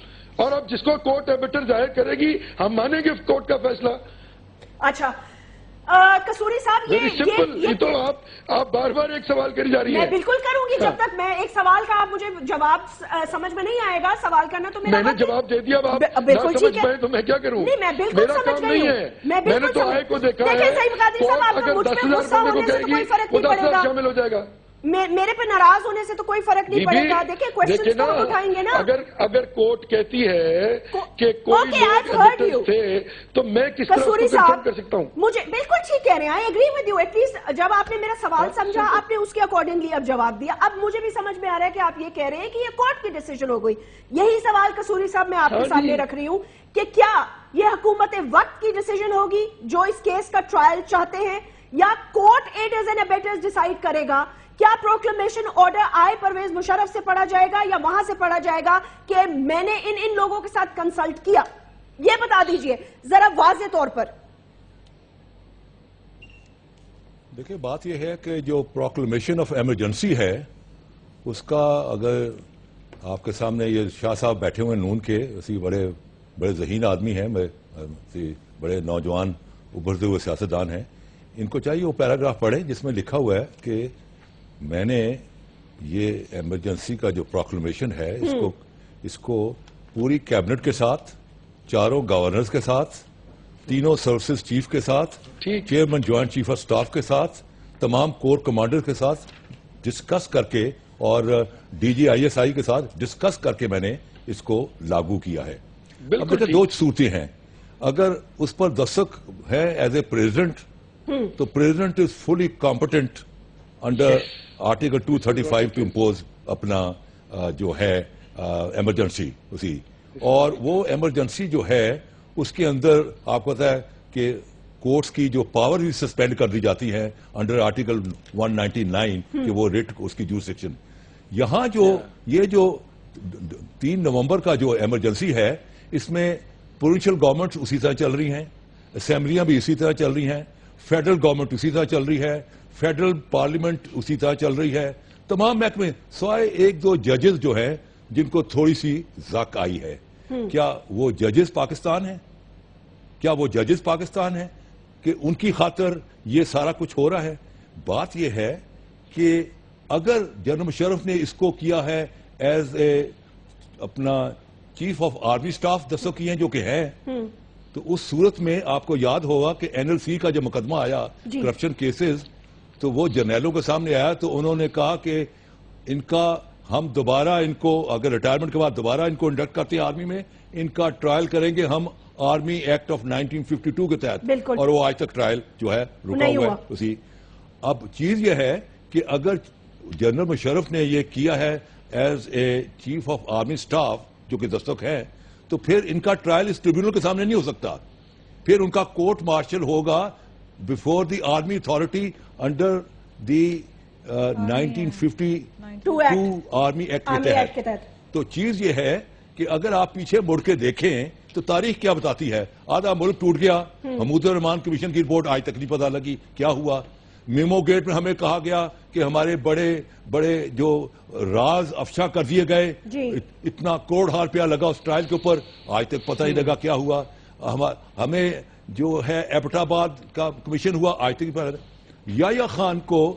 اور اب جس کو کورٹ ایبیٹر ظاہر کرے گی ہم مانیں گے کورٹ کا فیصلہ. اچھا قصوری صاحب, یہ تو آپ بار بار ایک سوال کری جا رہی ہیں. میں بالکل کروں گی, جب تک میں ایک سوال کا آپ مجھے جواب سمجھ میں نہیں آئے گا. سوال کرنا تو میں نے جواب دے دیا, اب آپ نہ سمجھ پائے تو میں کیا کروں؟ میرا کام نہیں ہے. میں نے تو آئے کو دیکھا ہے, اگر 10,000 بندے کو کہے گی وہ 10,000 شامل ہو جائے گا. میرے پہ ناراض ہونے سے تو کوئی فرق نہیں پڑے گا. دیکھیں کوئسچنز تو اٹھائیں گے نا. اگر کورٹ کہتی ہے کہ کوئی لوگ تھے تو میں کس طرح اس کو کنفرم کر سکتا ہوں؟ مجھے بالکل ٹھیک کہہ رہے ہیں, I agree with you. At least جب آپ نے میرا سوال سمجھا, آپ نے اس کے اکارڈنگلی اب جواب دیا. اب مجھے بھی سمجھ میں آ رہا ہے کہ آپ یہ کہہ رہے ہیں کہ یہ کورٹ کی ڈیسیژن ہو گئی. یہی سوال قصوری صاحب میں آپ کے سامنے رکھ رہی ہوں کہ کیا یہ حکومت وقت کی ڈیسیژن ہوگی جو اس کیس کا ٹرائل چاہتے ہیں, یا کورٹ ایڈرز اینڈ ابیٹرز ڈیسائیڈ کرے گا؟ کیا پروکلیمیشن آرڈر آئے پرویز مشرف سے پڑھا جائے گا یا وہاں سے پڑھا جائے گا کہ میں نے ان لوگوں کے ساتھ کنسلٹ کیا؟ یہ بتا دیجئے ذرا واضح طور پر. دیکھیں بات یہ ہے کہ جو پروکلمیشن آف ایمرجنسی ہے اس کا اگر آپ کے سامنے یہ شاہ صاحب بیٹھے ہوئے نون کے اسی بڑے ذہین آدمی ہیں, بڑے نوجوان ابھرتے ہوئے سیاستدان ہیں, ان کو چاہیے وہ پیراگراف پڑھیں جس میں لکھا ہوا ہے کہ میں نے یہ ایمرجنسی کا جو پروکلمیشن ہے اس کو پوری کیبنٹ کے ساتھ, چاروں گورنرز کے ساتھ, تینوں سروسز چیف کے ساتھ, chairman joint chief of staff کے ساتھ, تمام کور کمانڈر کے ساتھ ڈسکس کر کے اور ڈی جی آئی ایس آئی کے ساتھ ڈسکس کر کے میں نے اس کو لاگو کیا ہے. اب دیکھیں دو صورتیں ہیں, اگر اس پر دستخط ہے ایز اے پریزیڈنٹ تو president is fully competent under article 235 to impose اپنا جو ہے ایمرجنسی اسی, اور وہ ایمرجنسی جو ہے اس کے اندر آپ کو پتا ہے کہ کورٹس کی جو پاور بھی سسپینڈ کر دی جاتی ہے انڈر آرٹیکل 199 کہ وہ ریٹ اس کی جورسڈکشن. یہاں یہ جو 3 نومبر کا جو ایمرجنسی ہے اس میں پروونشل گورنمنٹ اسی طرح چل رہی ہیں, اسمبلیاں بھی اسی طرح چل رہی ہیں, فیڈرل گورنمنٹ اسی طرح چل رہی ہے, فیڈرل پارلیمنٹ اسی طرح چل رہی ہے, تمام محکمے سوائے 1-2 ججز جو ہیں جن کو تھوڑی سی ذاق آئی ہے. کیا وہ ججز پاکستان ہیں؟ کیا وہ ججز پاکستان ہیں کہ ان کی خاطر یہ سارا کچھ ہو رہا ہے؟ بات یہ ہے کہ اگر جنرل مشرف نے اس کو کیا ہے ایز اے اپنا چیف آف آرمی سٹاف دستخط کیے ہیں جو کہ ہے, تو اس صورت میں آپ کو یاد ہوگا کہ این ایل سی کا جو مقدمہ آیا کرپشن کیسز, تو وہ جرنیلوں کے سامنے آیا تو انہوں نے کہا کہ ان کا ہم دوبارہ ان کو اگر ریٹائرمنٹ کے بعد دوبارہ ان کو انڈکٹ کرتے ہیں آرمی میں, ان کا ٹرائل کریں گے ہم آرمی ایکٹ آف 1952 کے تحت, اور وہ آج تک ٹرائل جو ہے رکا ہوا ہے اسی. اب چیز یہ ہے کہ اگر جنرل مشرف نے یہ کیا ہے as a chief of army staff جو کہ دستخط ہے, تو پھر ان کا ٹرائل اس ٹریبیونل کے سامنے نہیں ہو سکتا, پھر ان کا کورٹ مارشل ہوگا before the army authority under the 1952 army act کے تحت. تو چیز یہ ہے کہ اگر آپ پیچھے مڑ کے دیکھیں تو تاریخ کیا بتاتی ہے, آدھا ملک ٹوٹ گیا, حمود الرحمان کمیشن کی رپورٹ آج تک نہیں پتہ لگی کیا ہوا, میمو گیٹ میں ہمیں کہا گیا کہ ہمارے بڑے جو راز افشا کر دیے گئے, اتنا کروڑ روپیہ لگا اس ٹرائل کے اوپر, آج تک پتہ ہی لگا کیا ہوا. ہمیں جو ہے ایبٹ آباد کا کمیشن ہوا, آج تک پتہ لگا. یحییٰ خان کو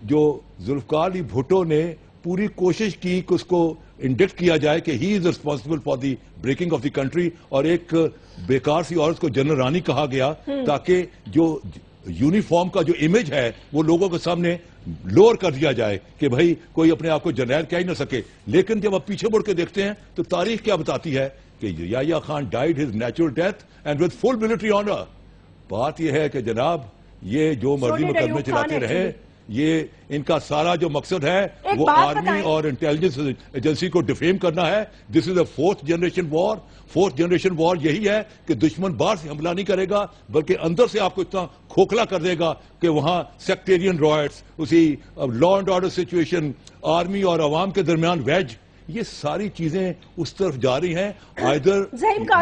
جو ذوالفقار علی بھٹو نے پوری کوشش کی کہ اس کو انڈکٹ کیا جائے کہ he is responsible for the breaking of the country, اور ایک بیکار سی عورت کو جنرل رانی کہا گیا تاکہ جو یونیفارم کا جو امیج ہے وہ لوگوں کے سامنے لوور کر دیا جائے کہ بھائی کوئی اپنے آپ کو جرنیل کہہ ہی نہ سکے. لیکن جب آپ پیچھے مڑ کے دیکھتے ہیں تو تاریخ کیا بتاتی ہے کہ Yahya Khan died his natural death and with full military honour. بات یہ ہے کہ جناب یہ جو مرضی مقدمے چلاتے رہے, یہ ان کا سارا جو مقصد ہے وہ آرمی اور انٹیلیجنس ایجنسی کو ڈیفیم کرنا ہے. دس از اے 4th جنریشن وار. 4th جنریشن وار یہی ہے کہ دشمن باہر سے حملہ نہیں کرے گا بلکہ اندر سے آپ کو اتنا کھوکھلا کر دے گا کہ وہاں سیکٹیرین رائٹس, اسی law and order situation, army اور عوام کے درمیان ویج, یہ ساری چیزیں اس طرف جا رہی ہیں. either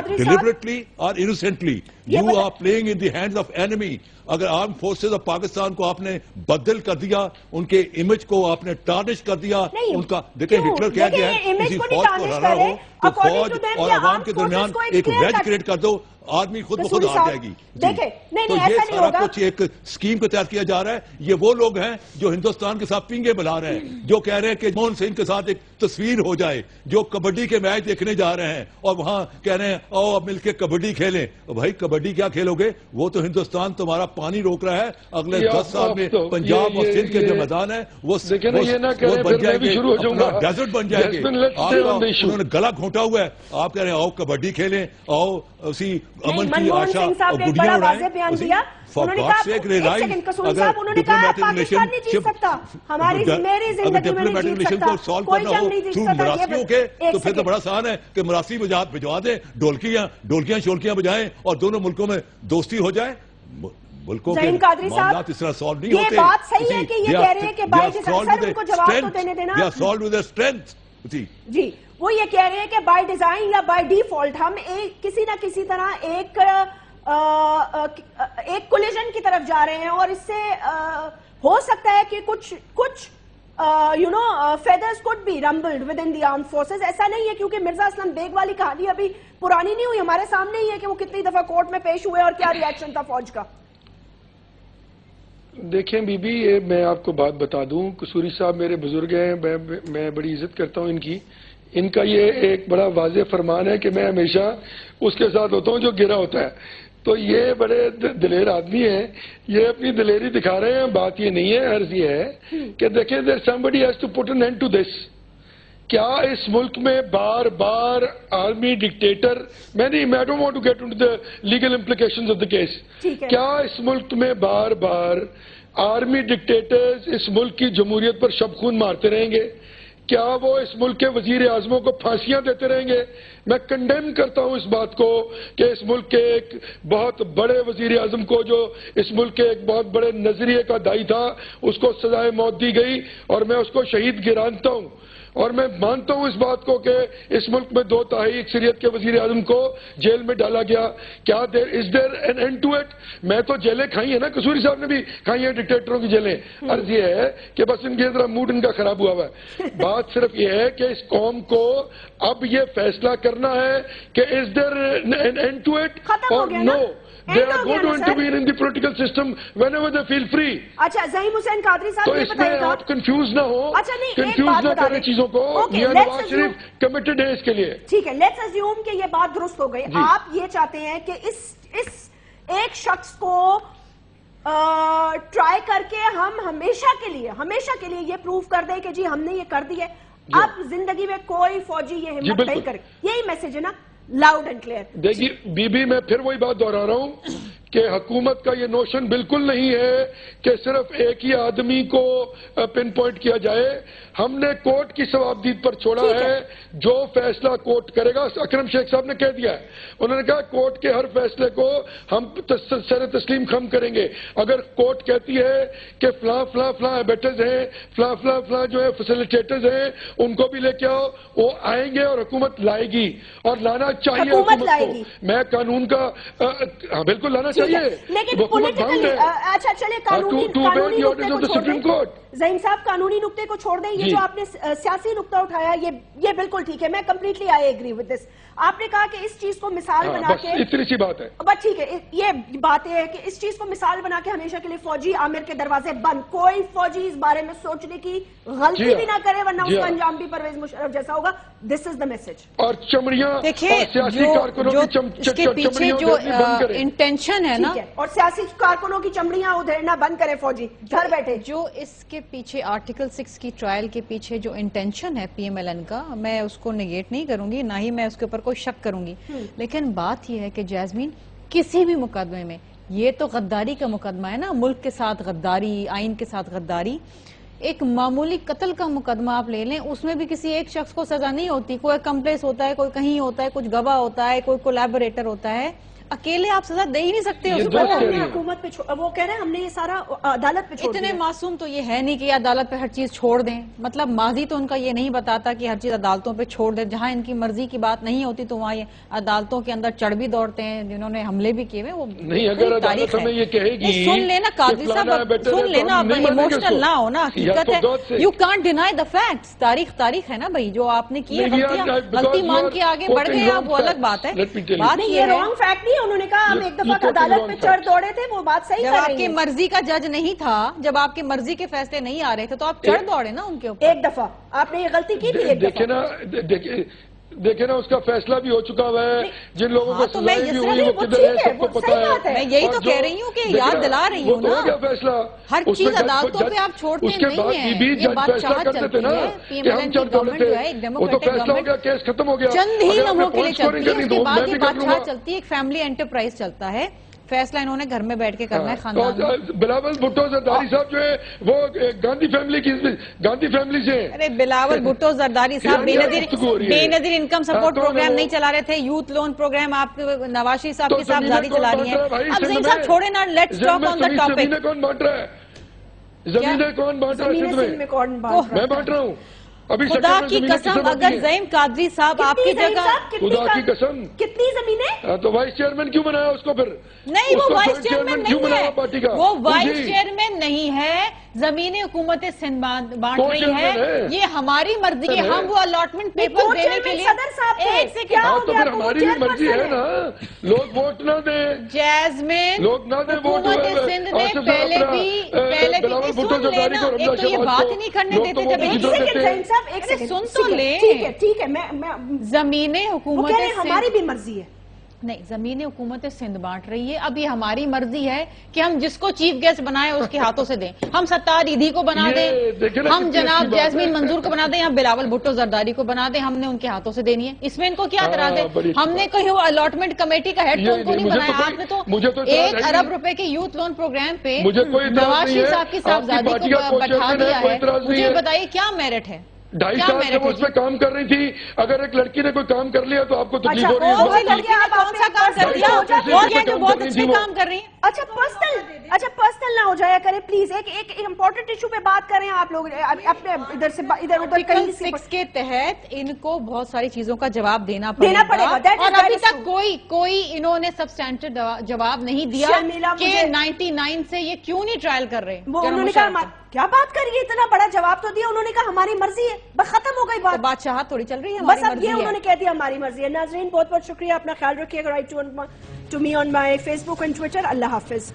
deliberately or innocently you are playing in the hands of enemy. اگر آرم فورسز آف پاکستان کو آپ نے بدل کر دیا, ان کے امیج کو آپ نے ٹارنش کر دیا, ان کا دیکھیں ہٹلر کہہ گیا ہے کسی فوج کو ہرانا ہو تو فوج اور عوام کے درمیان ایک ویج کریٹ کر دو, آرمی خود بخود ہار جائے گی. تو یہ سارا کچھ ایک اسکیم کے تحت کیا جا رہا ہے. یہ وہ لوگ ہیں جو ہندوستان کے ساتھ پینگے بلا رہے ہیں, جو کہہ رہے ہیں کہ منموہن سنگھ کے ساتھ ایک تصویر ہو جائے, جو کبڈی کے میچ دیکھنے جا رہے ہیں اور وہاں کہہ رہے ہیں آؤ اب مل کے کبڈی کھیلیں. بھائی کبڈی کیا کھیلو گے, وہ تو ہندوستان تمہارا پانی روک رہا ہے. اگلے 10 سال میں پنجاب اور سندھ کے جو میدان ہے وہ بن جائے گے, اپنا ڈیزرٹ بن جائے گے. انہوں نے گلا گھونٹا ہوا ہے, آپ کہہ رہے ہیں آؤ کبڈی کھیلیں, آؤ اسی امن کی آشا اور گڈیاں اڑائیں. For God's sake, realize اگر ڈپلومیٹک ریلیشن کو سالو کرنا ہو تھرو مراسیوں کے تو پھر تو بڑا آسان ہے کہ مراسی بجوا دیں, ڈولکیاں شولکیاں بجائیں اور دونوں ملکوں میں دوستی ہو جائے. ملکوں کے معاملات اس طرح سالو نہیں ہوتے. یہ بات صحیح ہے کہ یہ کہہ رہے ہیں کہ بائی جس اثر ان کو جواب تو دینے دینا. They are solved with their strength. جی جی وہ یہ کہہ رہے ہیں کہ بائی ڈیزائن یا بائی ڈیفالٹ ہم کسی نہ کسی طرح ایک کولیجن کی طرف جا رہے ہیں اور اس سے ہو سکتا ہے کہ کچھ feathers could be rumbled within the armed forces. ایسا نہیں ہے کیونکہ مرزا اسلم بیگ والی کہانی ابھی پرانی نہیں ہوئی, ہمارے سامنے ہی ہے کہ وہ کتنی دفعہ کورٹ میں پیش ہوئے اور کیا ری ایکشن تھا فوج کا. دیکھیں بی بی, یہ میں آپ کو بات بتا دوں, قصوری صاحب میرے بزرگ ہیں, میں بڑی عزت کرتا ہوں ان کا یہ ایک بڑا واضح فرمان ہے کہ میں ہمیشہ اس کے ساتھ ہوتا ہوں جو گرا ہوتا ہے. تو یہ بڑے دلیر آدمی ہیں, یہ اپنی دلیری دکھا رہے ہیں. بات یہ نہیں ہے, عرض یہ ہے کہ دیکھیں there somebody has to put an end to this. کیا اس ملک میں بار بار آرمی ڈکٹیٹر, میں don't want to get into the legal implications of the case. کیا اس ملک میں بار بار آرمی ڈکٹیٹرز اس ملک کی جمہوریت پر شب خون مارتے رہیں گے؟ کیا وہ اس ملک کے وزیر اعظموں کو پھانسیاں دیتے رہیں گے؟ میں کنڈیم کرتا ہوں اس بات کو کہ اس ملک کے ایک بہت بڑے وزیر اعظم کو, جو اس ملک کے ایک بہت بڑے نظریے کا دائی تھا, اس کو سزائے موت دی گئی اور میں اس کو شہید گرانتا ہوں. اور میں مانتا ہوں اس بات کو کہ اس ملک میں 2/3 اکثریت کے وزیر اعظم کو جیل میں ڈالا گیا. کیا is there an end to it? میں تو جیلیں کھائی ہیں نا, قصوری صاحب نے بھی کھائی ہیں ڈکٹیٹروں کی جیلیں. عرض یہ ہے کہ بس ان کے ذرا موڈ ان کا خراب ہوا ہے. بات صرف یہ ہے کہ اس قوم کو اب یہ فیصلہ کرنا ہے کہ is there an end to it or no? They are going to intervene in the political system whenever they feel free. اچھا ظہیم حسین قادری صاحب, تو اس میں آپ کنفیوز نہ ہو, کنفیوز نہ کریں چیزوں کو. میاں نواز شریف کمیٹڈ ہے اس کے لیے. ٹھیک ہے, لیٹس اسیوم کہ یہ بات درست ہو گئی. آپ یہ چاہتے ہیں کہ اس ایک شخص کو ٹرائی کر کے ہم ہمیشہ کے لیے یہ پروف کر دیں کہ جی ہم نے یہ کر دی ہے, اب زندگی میں کوئی فوجی یہ ہمت نہیں کرے. یہی میسج ہے نا, لاؤڈ اینڈ کلیئر. دیکھیے بی بی, میں پھر وہی بات دہرا رہا ہوں کہ حکومت کا یہ نوشن بالکل نہیں ہے کہ صرف ایک ہی آدمی کو پن پوائنٹ کیا جائے. ہم نے کورٹ کی ثوابدید پر چھوڑا ہے, جو فیصلہ کورٹ کرے گا. اکرم شیخ صاحب نے کہہ دیا ہے, انہوں نے کہا کورٹ کے ہر فیصلے کو ہم سر تسلیم خم کریں گے. اگر کورٹ کہتی ہے کہ فلاں فلاں فلاں ایبیٹرز ہیں, فلاں فلاں فلاں جو ہے فیسیلیٹیٹرز ہیں, ان کو بھی لے کے آؤ, وہ آئیں گے اور حکومت لائے گی, اور لانا چاہیے حکومت کو. میں قانون کا بالکل لانا چاہیے, لیکن پولیٹیکلی اچھا چلے قانونی نقطے کو چھوڑ دیں. ظہیم صاحب قانونی نقطے کو چھوڑ دیں, یہ جو آپ نے سیاسی نقطہ اٹھایا یہ بالکل ٹھیک ہے, میں completely I agree with this. آپ نے کہا کہ اس چیز کو مثال بنا کے, اتنی سی بات ہے, بس ٹھیک ہے, یہ بات ہے کہ اس چیز کو مثال بنا کے ہمیشہ کے لیے فوجی عامر کے دروازے بند. کوئی فوجی اس بارے میں سوچنے کی غلطی بھی نہ کرے, ورنہ اس کا انجام بھی پرویز مشرف جیسا ہوگا. دس از دا میسج. اور چمڑیاں دیکھیں جو اس کے پیچھے جو انٹینشن ہے نا, اور سیاسی کارکنوں کی چمڑیاں ادھیڑنا بند کرے فوجی گھر بیٹھے. جو اس کے پیچھے آرٹیکل 6 کی ٹرائل کے پیچھے جو انٹینشن ہے پی ایم ایل این کا, میں اس کو نیگیٹ نہیں کروں گی, نہ ہی میں اس کے اوپر کوئی شک کروں گی. لیکن بات یہ ہے کہ جیسمین, کسی بھی مقدمے میں, یہ تو غداری کا مقدمہ ہے نا, ملک کے ساتھ غداری, آئین کے ساتھ غداری. ایک معمولی قتل کا مقدمہ آپ لے لیں, اس میں بھی کسی ایک شخص کو سزا نہیں ہوتی. کوئی کمپلیس ہوتا ہے, کوئی کہیں ہوتا ہے, کچھ گواہ ہوتا ہے, کوئی کولیبوریٹر ہوتا ہے. اکیلے آپ سزا دے ہی نہیں سکتے. حکومت پہ وہ کہہ رہے ہیں ہم نے یہ سارا عدالت پہ چھوڑ دیا. اتنے معصوم تو یہ ہے نہیں کہ عدالت پہ ہر چیز چھوڑ دیں. مطلب ماضی تو ان کا یہ نہیں بتاتا کہ ہر چیز عدالتوں پہ چھوڑ دیں. جہاں ان کی مرضی کی بات نہیں ہوتی تو وہاں یہ عدالتوں کے اندر چڑھ بھی دوڑتے ہیں. جنہوں نے حملے بھی کیے ہوئے, وہ نہیں, اگر عدالت ہمیں یہ کہے گی, سن لینا قاضی صاحب, سن لینا, آپ ایموشنل نہ ہونا. حقیقت ہے, you can't deny the facts. تاریخ ہے نا بھائی, جو آپ نے کی غلطی مان کے آگے بڑھ گئے آپ, وہ الگ بات ہے. بات یہ رانگ فیکٹ نہیں, انہوں نے کہا ہم عدالت پہ چڑھ دوڑے تھے, وہ بات صحیح. جب آپ کی مرضی کا جج نہیں تھا, جب آپ کی مرضی کے فیصلے نہیں آ رہے تھے, تو آپ چڑھ دوڑے نا ان کے اوپر. ایک دفعہ آپ نے یہ غلطی کی تھی, ایک دفعہ دیکھیں نا, اس کا فیصلہ بھی ہو چکا ہوا ہے. جن لوگوں کو سزائیں بھی ہوئی وہ کدھر ہے سب کو پتا ہے. میں یہی تو کہہ رہی ہوں کہ یاد دلا رہی ہوں نا, فیصلہ ہر چیز عدالتوں پہ آپ چھوڑتے نہیں ہیں. یہ بات چاہت چلتی ہے, پی ایم ایل این کی گورنمنٹ جو ہے, ایک ڈیموکریٹک گورنمنٹ, چند ہی لمحوں کے لیے چلتی ہے. اس کے بعد یہ بات چاہت چلتی ہے, ایک فیملی انٹرپرائز چلتا ہے. فیصلہ انہوں نے گھر میں بیٹھ کے کرنا ہے خاندان. بلاول بھٹو زرداری صاحب جو ہے وہ گاندھی فیملی سے. ارے بلاول بھٹو زرداری صاحب بے نظیر انکم سپورٹ پروگرام نہیں چلا رہے تھے, یوتھ لون پروگرام آپ نواز شریف صاحب کی صاحبزادی چلا رہی ہے. اب زین صاحب چھوڑے نا, let's talk on the topic. زمینیں کون بانٹ رہا ہے, زمینیں کون بانٹ رہا ہے؟ میں بانٹ رہا ہوں. ابھی خدا سیکٹر میں کی زمینیں قسم کسے اگر بنتی ہیں؟ زعیم قادری صاحب آپ کی جگہ خدا کی قسم کتنی زمینیں؟ تو وائس چیئرمین کیوں بنایا اس کو پھر؟ نہیں اس وہ کو وائس تھرڈ چیئرمین کیوں نہیں بنایا ہے، پارٹی کا؟ وہ وائس جی۔ چیئرمین نہیں ہے، زمینیں حکومت سندھ بانٹ کو رہی چیئرمین ہے، ہے۔ یہ ہماری مرضی ہے، ہے۔ ہم وہ الاٹمنٹ پیپر کو دینے کے چیئرمین لیے صدر صاحب تھے۔ ایک سیکنڈ کیا ہاں ہو تو گیا؟ پھر ہماری بھی مرضی ہے نا، لوگ ووٹ نہ دیں، جیسمین لوگ نہ دیں ووٹ حکومت سندھ نے آصف پہلے اپنا بھی بلاول بھٹو سن زرداری لینا، کو رمضان ایک تو یہ شہباز بات کو ہی نہیں کرنے لوگ دیتے تو جب ووٹ ایک کدھر سیکنڈ دیتے ہیں؟ زعیم صاحب، ایک ارے سیکنڈ سن تو لیں۔ ٹھیک ہے میں زمینیں وہ حکومت کہہ رہے ہیں سندھ ہماری بھی مرضی ہے۔ نہیں، زمینیں حکومت سندھ بانٹ رہی ہے، اب یہ ہماری مرضی ہے کہ ہم جس کو چیف گیسٹ بنائیں اس کے ہاتھوں سے دیں، ہم ستار ایدھی کو بنا یہ دیں، دیکھیں نا ہم کتنی جناب اچھی بات ہے۔ جیسمین منظور کو بنا دیں یا بلاول بھٹو زرداری کو بنا دیں، ہم نے ان کے ہاتھوں سے دینی ہے، اس میں ان کو کیا اعتراض ہے؟ بڑی اچھی ہم نے بات۔ کوئی الاٹمنٹ کمیٹی کا ہیڈ تو ان کو نہیں مجھے تو بنایا، کوئی- آپ نے تو مجھے تو اعتراض 1 ہے ہی ارب نہیں۔ روپے کے یوتھ لون پروگرام پہ مجھے کوئی اعتراض نواز نہیں شریف ہے، صاحب کی آپ کی صاحبزادی پارٹی کا کو کوئی بٹھا چیئرمین ہے، دیا کوئی ہے، اعتراض نہیں مجھے ہے۔ بتائیے کیا میرٹ ہے؟ 2.5 کیا سال سے میرٹ وہ ہے اس پہ کام کر رہی تھی، اگر ایک لڑکی نے کوئی کام کر لیا تو آپ کو تکلیف ہو رہی ہے؟ اچھا، لڑکی نے کون سا کام کر دیا؟ وہ یہ جو بہت اچھے کام کر رہی ہیں۔ اچھا پرسنل نہ ہو جایا کریں پلیز، ایک امپورٹنٹ ایشو پہ بات کریں آپ لوگ، اپنے ادھر سے ادھر ادھر کہیں آرٹیکل سے 6 کے تحت ان کو بہت ساری چیزوں کا جواب دینا دینا پڑے پڑے گا، گا، that is- اور that ابھی is تک true۔ کوئی انہوں نے سبسٹینٹیو جواب نہیں دیا شرمیلا کہ مجھے- 99 سے یہ کیوں نہیں ٹرائل کر رہے؟ وہ انہوں نے کہا کیا بات کر رہی ہے، اتنا بڑا جواب تو دیا انہوں نے، کہا ہماری مرضی ہے، بس ختم ہو گئی بات، بادشاہت تھوڑی چل رہی ہے، بس ہماری اب مرضی یہ ہے۔ انہوں نے کہہ دیا ہماری مرضی ہے۔ ناظرین بہت بہت شکریہ، اپنا خیال رکھیے گا، write to me on my Facebook and Twitter. اللہ حافظ۔